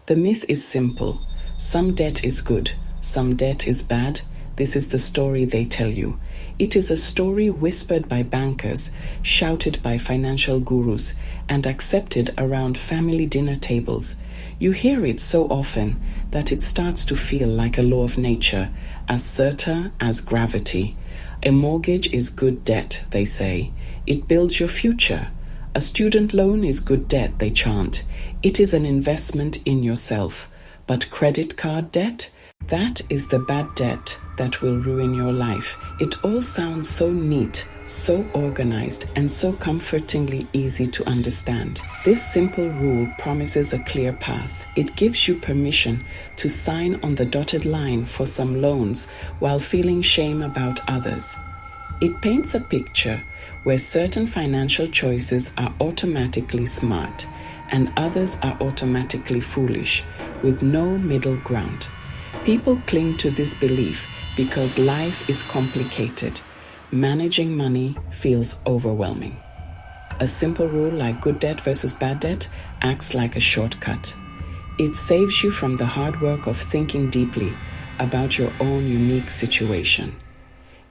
The myth is simple. Some debt is good, some debt is bad. This is the story they tell you. It is a story whispered by bankers, shouted by financial gurus, and accepted around family dinner tables. You hear it so often that it starts to feel like a law of nature, as certain as gravity. A mortgage is good debt, they say. It builds your future. A student loan is good debt, they chant. It is an investment in yourself. But credit card debt? That is the bad debt that will ruin your life. It all sounds so neat, so organized, and so comfortingly easy to understand. This simple rule promises a clear path. It gives you permission to sign on the dotted line for some loans while feeling shame about others. It paints a picture where certain financial choices are automatically smart and others are automatically foolish, with no middle ground. People cling to this belief because life is complicated. Managing money feels overwhelming. A simple rule like good debt versus bad debt acts like a shortcut. It saves you from the hard work of thinking deeply about your own unique situation.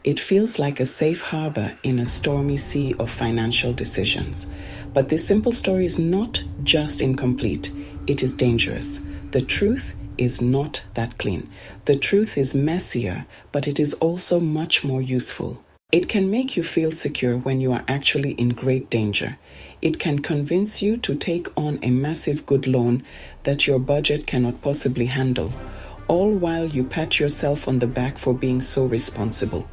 It feels like a safe harbor in a stormy sea of financial decisions. But this simple story is not just incomplete, it is dangerous. The truth is not that clean. The truth is messier, but it is also much more useful. It can make you feel secure when you are actually in great danger. It can convince you to take on a massive good loan that your budget cannot possibly handle, all while you pat yourself on the back for being so responsible.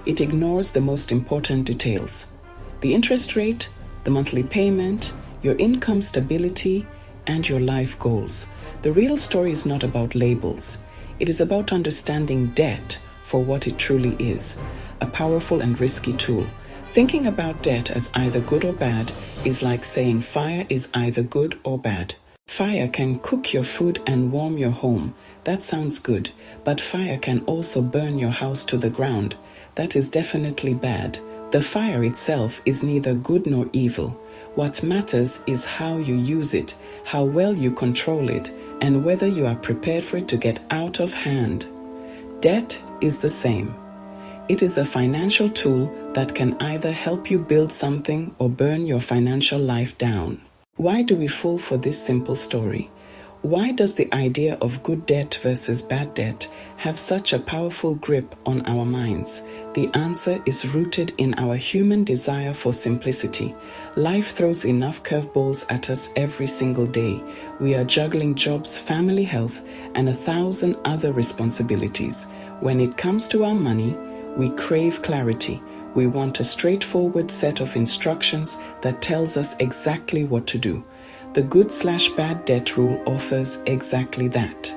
It ignores the most important details: the interest rate, the monthly payment, your income stability, and your life goals. The real story is not about labels. It is about understanding debt for what it truly is, a powerful and risky tool. Thinking about debt as either good or bad is like saying fire is either good or bad. Fire can cook your food and warm your home. That sounds good, but fire can also burn your house to the ground. That is definitely bad. The fire itself is neither good nor evil. What matters is how you use it, how well you control it, and whether you are prepared for it to get out of hand. Debt is the same. It is a financial tool that can either help you build something or burn your financial life down. Why do we fall for this simple story? Why does the idea of good debt versus bad debt have such a powerful grip on our minds? The answer is rooted in our human desire for simplicity. Life throws enough curveballs at us every single day. We are juggling jobs, family, health, and 1,000 other responsibilities. When it comes to our money, we crave clarity. We want a straightforward set of instructions that tells us exactly what to do. The good/bad debt rule offers exactly that.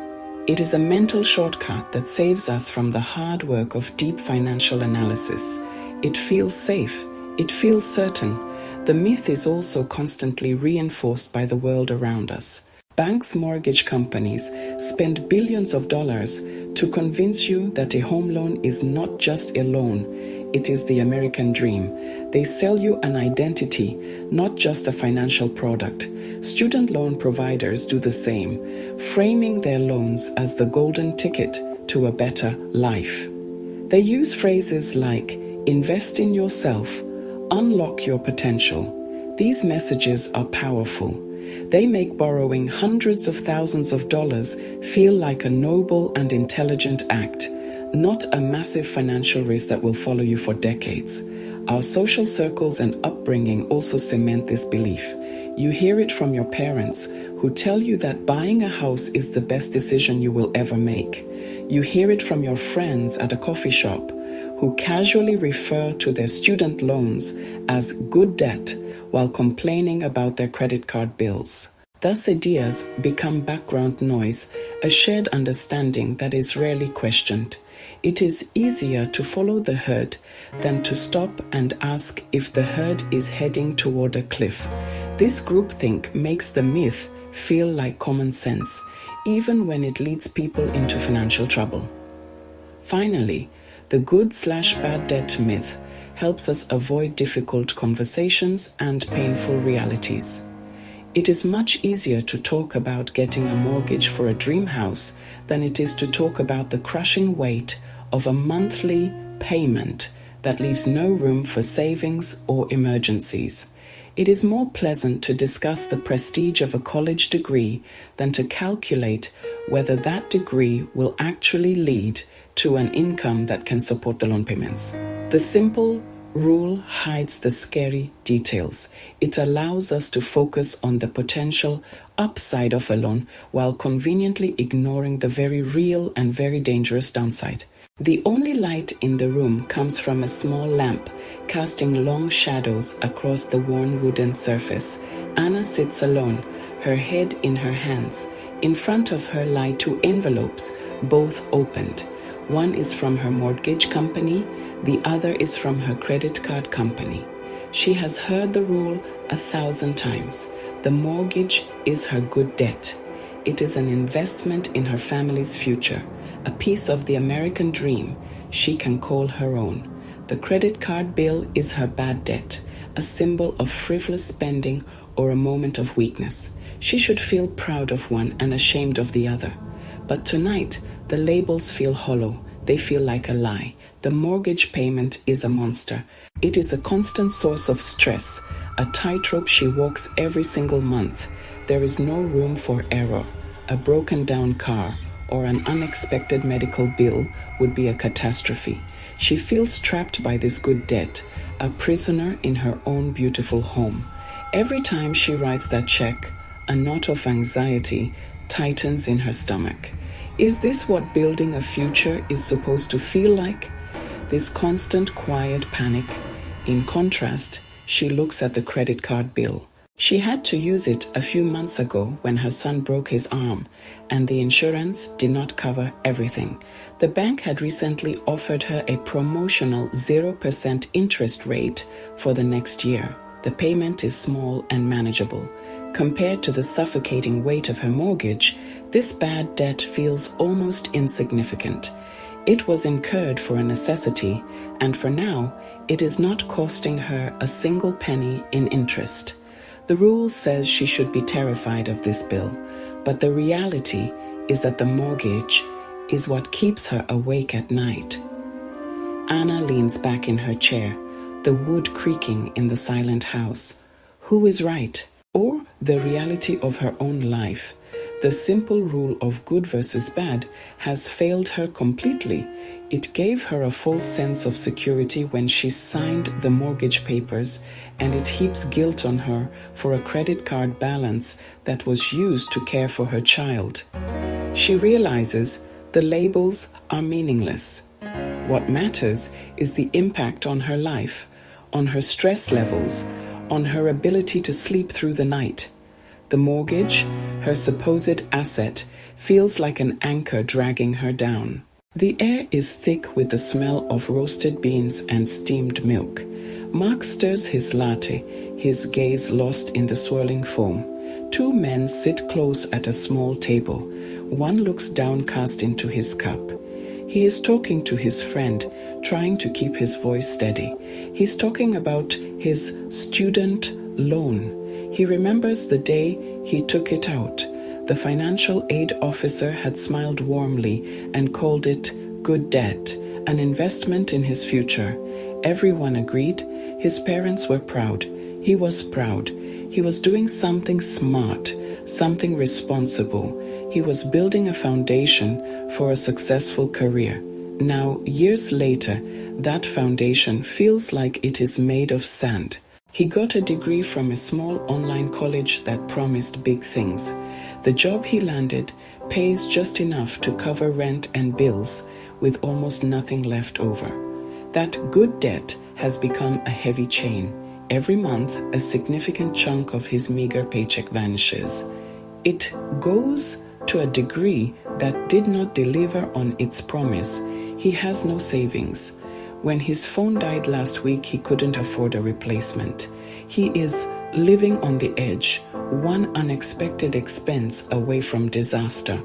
It is a mental shortcut that saves us from the hard work of deep financial analysis. It feels safe. It feels certain. The myth is also constantly reinforced by the world around us. Banks, mortgage companies spend billions of dollars to convince you that a home loan is not just a loan, it is the American dream. They sell you an identity, not just a financial product. Student loan providers do the same, framing their loans as the golden ticket to a better life. They use phrases like, invest in yourself, unlock your potential. These messages are powerful. They make borrowing hundreds of thousands of dollars feel like a noble and intelligent act, not a massive financial risk that will follow you for decades. Our social circles and upbringing also cement this belief. You hear it from your parents, who tell you that buying a house is the best decision you will ever make. You hear it from your friends at a coffee shop, who casually refer to their student loans as good debt while complaining about their credit card bills. Thus, ideas become background noise, a shared understanding that is rarely questioned. It is easier to follow the herd than to stop and ask if the herd is heading toward a cliff. This groupthink makes the myth feel like common sense, even when it leads people into financial trouble. Finally, the good/bad debt myth helps us avoid difficult conversations and painful realities. It is much easier to talk about getting a mortgage for a dream house than it is to talk about the crushing weight of a monthly payment that leaves no room for savings or emergencies. It is more pleasant to discuss the prestige of a college degree than to calculate whether that degree will actually lead to an income that can support the loan payments. The simple rule hides the scary details. It allows us to focus on the potential upside of a loan while conveniently ignoring the very real and very dangerous downside. The only light in the room comes from a small lamp casting long shadows across the worn wooden surface. Anna sits alone, her head in her hands. In front of her lie two envelopes, both opened. One is from her mortgage company, the other is from her credit card company. She has heard the rule 1,000 times. The mortgage is her good debt. It is an investment in her family's future, a piece of the American dream she can call her own. The credit card bill is her bad debt, a symbol of frivolous spending or a moment of weakness. She should feel proud of one and ashamed of the other. But tonight, the labels feel hollow. They feel like a lie. The mortgage payment is a monster. It is a constant source of stress, a tightrope she walks every single month. There is no room for error. A broken down car or an unexpected medical bill would be a catastrophe. She feels trapped by this good debt, a prisoner in her own beautiful home. Every time she writes that check, a knot of anxiety tightens in her stomach. Is this what building a future is supposed to feel like? This constant quiet panic. In contrast, she looks at the credit card bill. She had to use it a few months ago when her son broke his arm, and the insurance did not cover everything. The bank had recently offered her a promotional 0% interest rate for the next year. The payment is small and manageable. Compared to the suffocating weight of her mortgage, this bad debt feels almost insignificant. It was incurred for a necessity, and for now, it is not costing her a single penny in interest. The rule says she should be terrified of this bill, but the reality is that the mortgage is what keeps her awake at night. Anna leans back in her chair, the wood creaking in the silent house. Who is right? Or the reality of her own life? The simple rule of good versus bad has failed her completely. It gave her a false sense of security when she signed the mortgage papers, and it heaps guilt on her for a credit card balance that was used to care for her child. She realizes the labels are meaningless. What matters is the impact on her life, on her stress levels, on her ability to sleep through the night. The mortgage, her supposed asset, feels like an anchor dragging her down. The air is thick with the smell of roasted beans and steamed milk. Mark stirs his latte, his gaze lost in the swirling foam. Two men sit close at a small table. One looks downcast into his cup. He is talking to his friend, trying to keep his voice steady. He's talking about his student loan. He remembers the day he took it out. The financial aid officer had smiled warmly and called it good debt, an investment in his future. Everyone agreed. His parents were proud. He was proud. He was doing something smart, something responsible. He was building a foundation for a successful career. Now, years later, that foundation feels like it is made of sand. He got a degree from a small online college that promised big things. The job he landed pays just enough to cover rent and bills, with almost nothing left over. That good debt has become a heavy chain. Every month, a significant chunk of his meager paycheck vanishes. It goes to a degree that did not deliver on its promise. He has no savings. When his phone died last week, he couldn't afford a replacement. He is living on the edge, one unexpected expense away from disaster.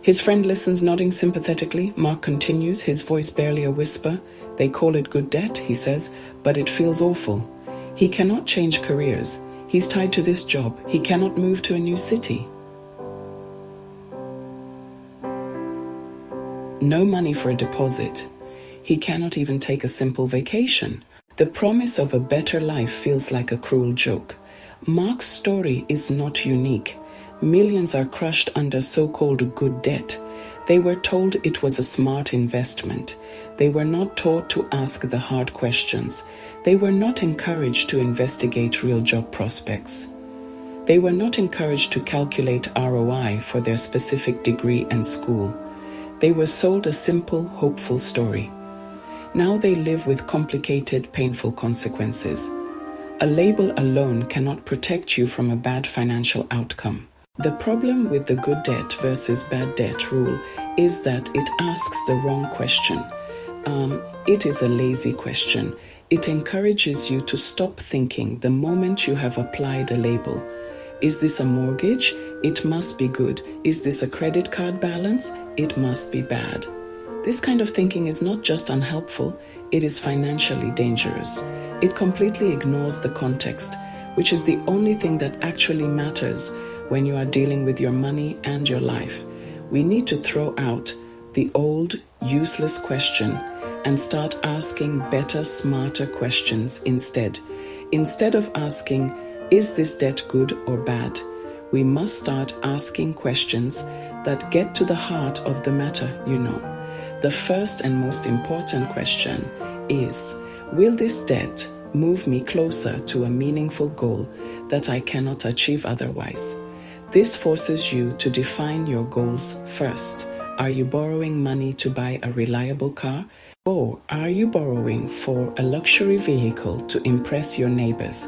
His friend listens, nodding sympathetically. Mark continues, his voice barely a whisper. They call it good debt, he says, but it feels awful. He cannot change careers. He's tied to this job. He cannot move to a new city. No money for a deposit. He cannot even take a simple vacation. The promise of a better life feels like a cruel joke. Mark's story is not unique. Millions are crushed under so-called good debt. They were told it was a smart investment. They were not taught to ask the hard questions. They were not encouraged to investigate real job prospects. They were not encouraged to calculate ROI for their specific degree and school. They were sold a simple, hopeful story. Now they live with complicated, painful consequences. A label alone cannot protect you from a bad financial outcome. The problem with the good debt versus bad debt rule is that it asks the wrong question. It is a lazy question. It encourages you to stop thinking the moment you have applied a label. Is this a mortgage? It must be good. Is this a credit card balance? It must be bad. This kind of thinking is not just unhelpful, it is financially dangerous. It completely ignores the context, which is the only thing that actually matters when you are dealing with your money and your life. We need to throw out the old, useless question and start asking better, smarter questions instead. Instead of asking, is this debt good or bad? We must start asking questions that get to the heart of the matter, The first and most important question is, will this debt move me closer to a meaningful goal that I cannot achieve otherwise? This forces you to define your goals first. Are you borrowing money to buy a reliable car? Or are you borrowing for a luxury vehicle to impress your neighbors?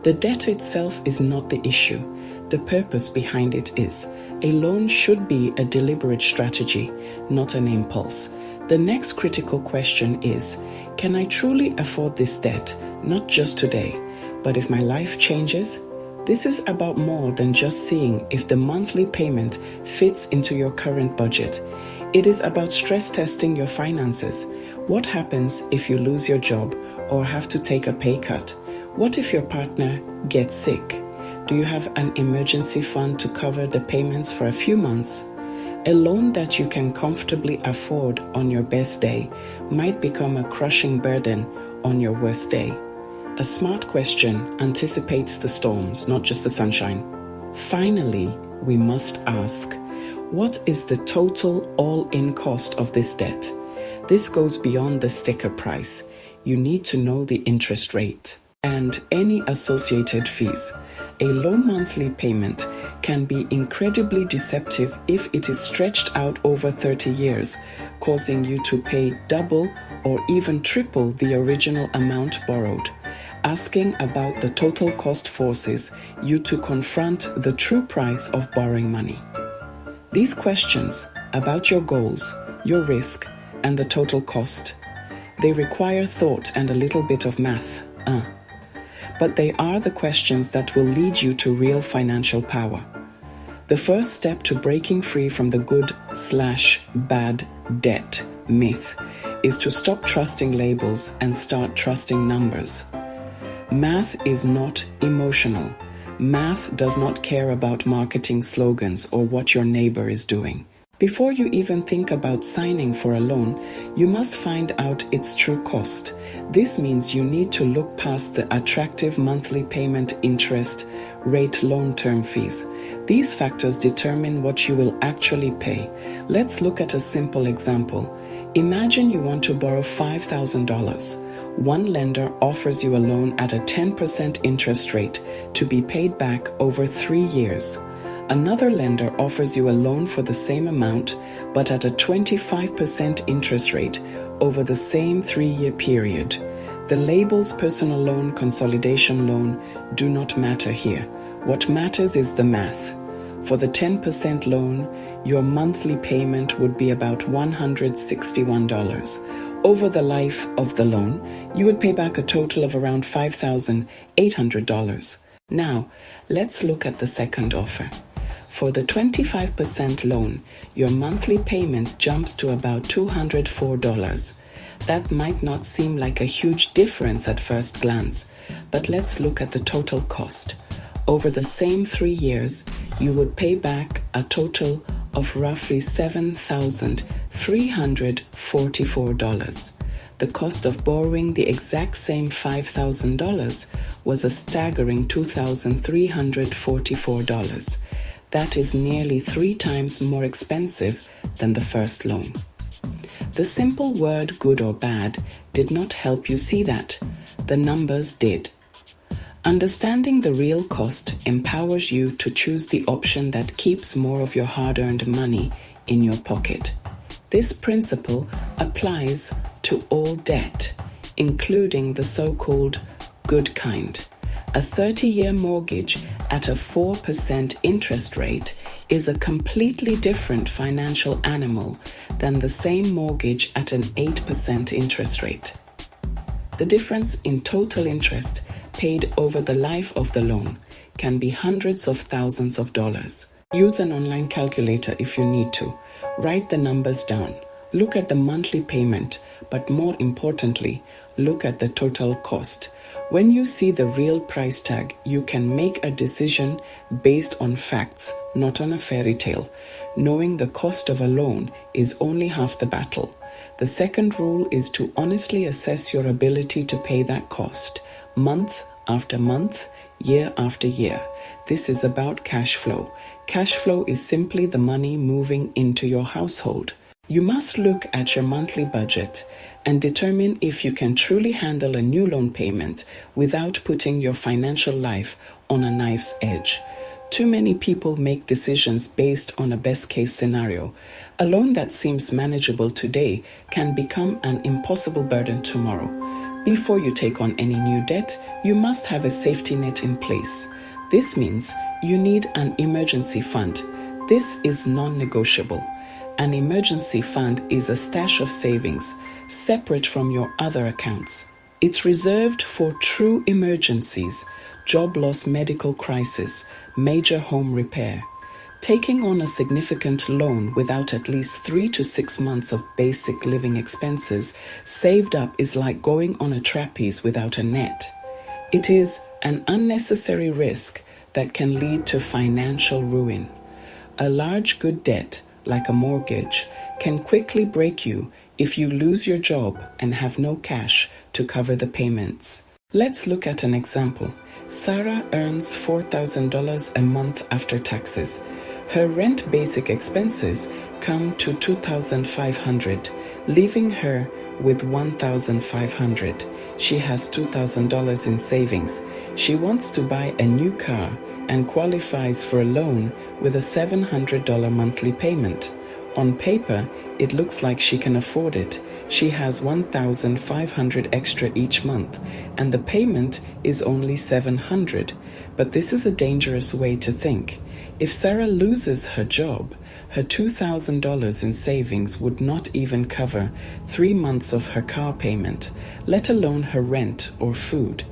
The debt itself is not the issue. The purpose behind it is. A loan should be a deliberate strategy, not an impulse. The next critical question is, can I truly afford this debt, not just today, but if my life changes? This is about more than just seeing if the monthly payment fits into your current budget. It is about stress testing your finances. What happens if you lose your job or have to take a pay cut? What if your partner gets sick? Do you have an emergency fund to cover the payments for a few months? A loan that you can comfortably afford on your best day might become a crushing burden on your worst day. A smart question anticipates the storms, not just the sunshine. Finally, we must ask, what is the total all-in cost of this debt? This goes beyond the sticker price. You need to know the interest rate and any associated fees. A low monthly payment can be incredibly deceptive if it is stretched out over 30 years, causing you to pay double or even triple the original amount borrowed. Asking about the total cost forces you to confront the true price of borrowing money. These questions about your goals, your risk, and the total cost, they require thought and a little bit of math. But they are the questions that will lead you to real financial power. The first step to breaking free from the good/bad debt myth is to stop trusting labels and start trusting numbers. Math is not emotional. Math does not care about marketing slogans or what your neighbor is doing. Before you even think about signing for a loan, you must find out its true cost. This means you need to look past the attractive monthly payment interest rate loan-term fees. These factors determine what you will actually pay. Let's look at a simple example. Imagine you want to borrow $5,000. One lender offers you a loan at a 10% interest rate to be paid back over 3 years. Another lender offers you a loan for the same amount, but at a 25% interest rate over the same 3-year period. The labels personal loan, consolidation loan do not matter here. What matters is the math. For the 10% loan, your monthly payment would be about $161. Over the life of the loan, you would pay back a total of around $5,800. Now, let's look at the second offer. For the 25% loan, your monthly payment jumps to about $204. That might not seem like a huge difference at first glance, but let's look at the total cost. Over the same 3 years, you would pay back a total of roughly $7,344. The cost of borrowing the exact same $5,000 was a staggering $2,344. That is nearly 3 times more expensive than the first loan. The simple word good or bad did not help you see that. The numbers did. Understanding the real cost empowers you to choose the option that keeps more of your hard-earned money in your pocket. This principle applies to all debt, including the so-called good kind. A 30-year mortgage at a 4% interest rate is a completely different financial animal than the same mortgage at an 8% interest rate. The difference in total interest paid over the life of the loan can be hundreds of thousands of dollars. Use an online calculator if you need to. Write the numbers down. Look at the monthly payment, but more importantly, look at the total cost. When you see the real price tag, you can make a decision based on facts, not on a fairy tale. Knowing the cost of a loan is only half the battle. The second rule is to honestly assess your ability to pay that cost, month after month, year after year. This is about cash flow. Cash flow is simply the money moving into your household. You must look at your monthly budget and determine if you can truly handle a new loan payment without putting your financial life on a knife's edge. Too many people make decisions based on a best-case scenario. A loan that seems manageable today can become an impossible burden tomorrow. Before you take on any new debt, you must have a safety net in place. This means you need an emergency fund. This is non-negotiable. An emergency fund is a stash of savings, separate from your other accounts. It's reserved for true emergencies, job loss, medical crisis, major home repair. Taking on a significant loan without at least 3 to 6 months of basic living expenses saved up is like going on a trapeze without a net. It is an unnecessary risk that can lead to financial ruin. A large good debt, like a mortgage, can quickly break you if you lose your job and have no cash to cover the payments. Let's look at an example. Sarah earns $4,000 a month after taxes. Her rent basic expenses come to $2,500, leaving her with $1,500. She has $2,000 in savings. She wants to buy a new car and qualifies for a loan with a $700 monthly payment. On paper, it looks like she can afford it. She has $1,500 extra each month, and the payment is only $700. But this is a dangerous way to think. If Sarah loses her job, her $2,000 in savings would not even cover 3 months of her car payment, let alone her rent or food.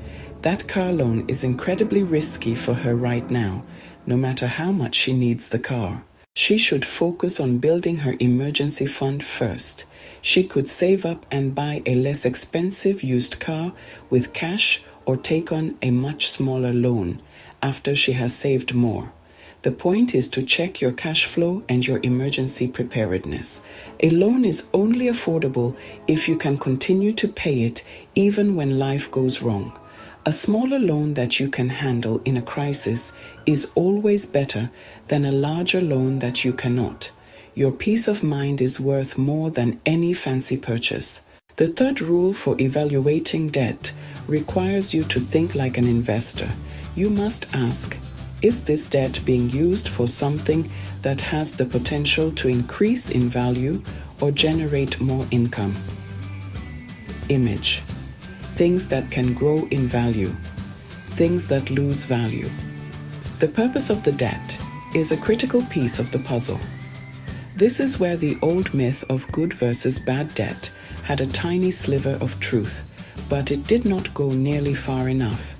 That car loan is incredibly risky for her right now, no matter how much she needs the car. She should focus on building her emergency fund first. She could save up and buy a less expensive used car with cash or take on a much smaller loan after she has saved more. The point is to check your cash flow and your emergency preparedness. A loan is only affordable if you can continue to pay it even when life goes wrong. A smaller loan that you can handle in a crisis is always better than a larger loan that you cannot. Your peace of mind is worth more than any fancy purchase. The third rule for evaluating debt requires you to think like an investor. You must ask, is this debt being used for something that has the potential to increase in value or generate more income? Image. Things that can grow in value. Things that lose value. The purpose of the debt is a critical piece of the puzzle. This is where the old myth of good versus bad debt had a tiny sliver of truth, but it did not go nearly far enough.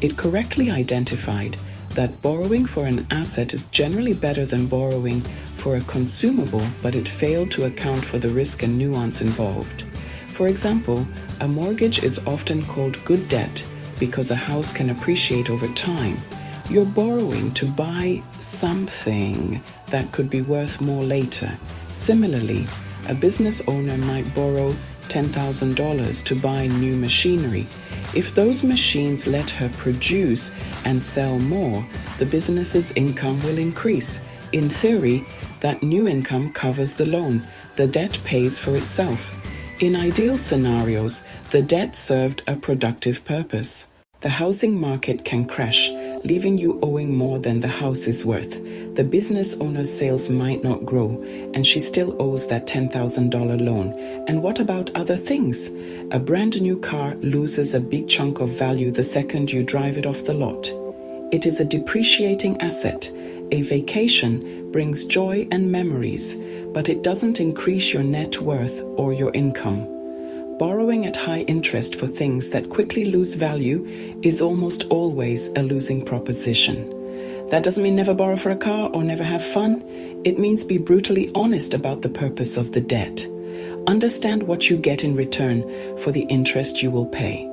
It correctly identified that borrowing for an asset is generally better than borrowing for a consumable, but it failed to account for the risk and nuance involved. For example, a mortgage is often called good debt because a house can appreciate over time, You're borrowing to buy something that could be worth more later. Similarly, a business owner might borrow $10,000 to buy new machinery. If those machines let her produce and sell more, the business's income will increase. In theory, that new income covers the loan. The debt pays for itself. In ideal scenarios, the debt served a productive purpose. The housing market can crash, leaving you owing more than the house is worth. The business owner's sales might not grow, and she still owes that $10,000 loan. And what about other things? A brand new car loses a big chunk of value the second you drive it off the lot. It is a depreciating asset. A vacation brings joy and memories, but it doesn't increase your net worth or your income. Borrowing at high interest for things that quickly lose value is almost always a losing proposition. That doesn't mean never borrow for a car or never have fun. It means be brutally honest about the purpose of the debt. Understand what you get in return for the interest you will pay.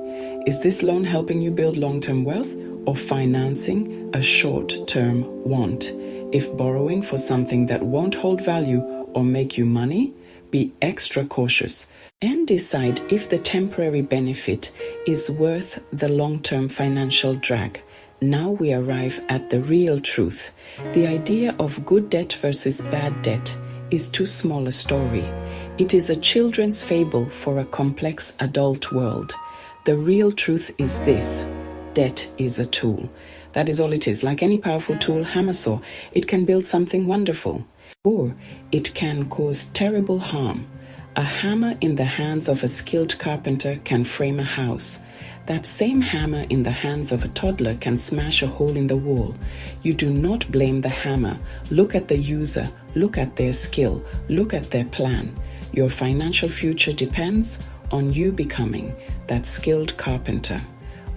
Is this loan helping you build long-term wealth or financing a short-term want? If borrowing for something that won't hold value or make you money, be extra cautious and decide if the temporary benefit is worth the long-term financial drag. Now we arrive at the real truth. The idea of good debt versus bad debt is too small a story. It is a children's fable for a complex adult world. The real truth is this: debt is a tool. That is all it is. Like any powerful tool, hammer saw, it can build something wonderful, or it can cause terrible harm. A hammer in the hands of a skilled carpenter can frame a house. That same hammer in the hands of a toddler can smash a hole in the wall. You do not blame the hammer. Look at the user. Look at their skill. Look at their plan. Your financial future depends on you becoming that skilled carpenter.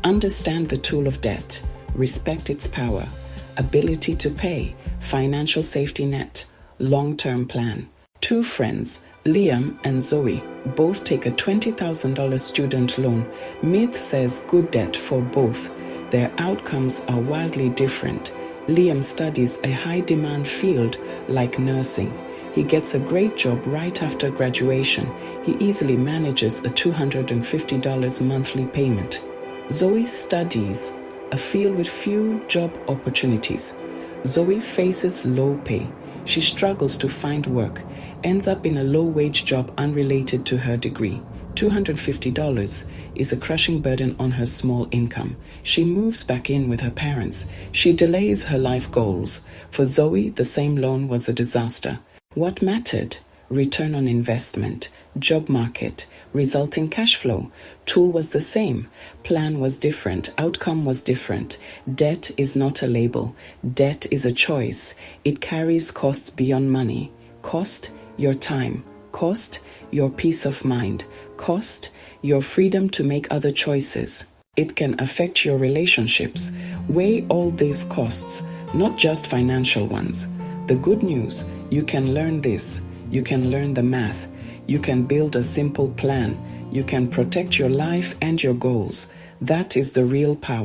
Understand the tool of debt. Respect its power, ability to pay, financial safety net, long-term plan. Two friends, Liam and Zoe, both take a $20,000 student loan. Myth says good debt for both. Their outcomes are wildly different. Liam studies a high-demand field like nursing. He gets a great job right after graduation. He easily manages a $250 monthly payment. Zoe studies a field with few job opportunities. Zoe faces low pay. She struggles to find work, ends up in a low-wage job unrelated to her degree. $250 is a crushing burden on her small income. She moves back in with her parents. She delays her life goals. For Zoe, the same loan was a disaster. What mattered? Return on investment, job market, resulting cash flow. Tool was the same. Plan was different. Outcome was different. Debt is not a label. Debt is a choice. It carries costs beyond money. Cost your time. Cost your peace of mind. Cost your freedom to make other choices. It can affect your relationships. Weigh all these costs, not just financial ones. The good news, you can learn this. You can learn the math. You can build a simple plan. You can protect your life and your goals. That is the real power.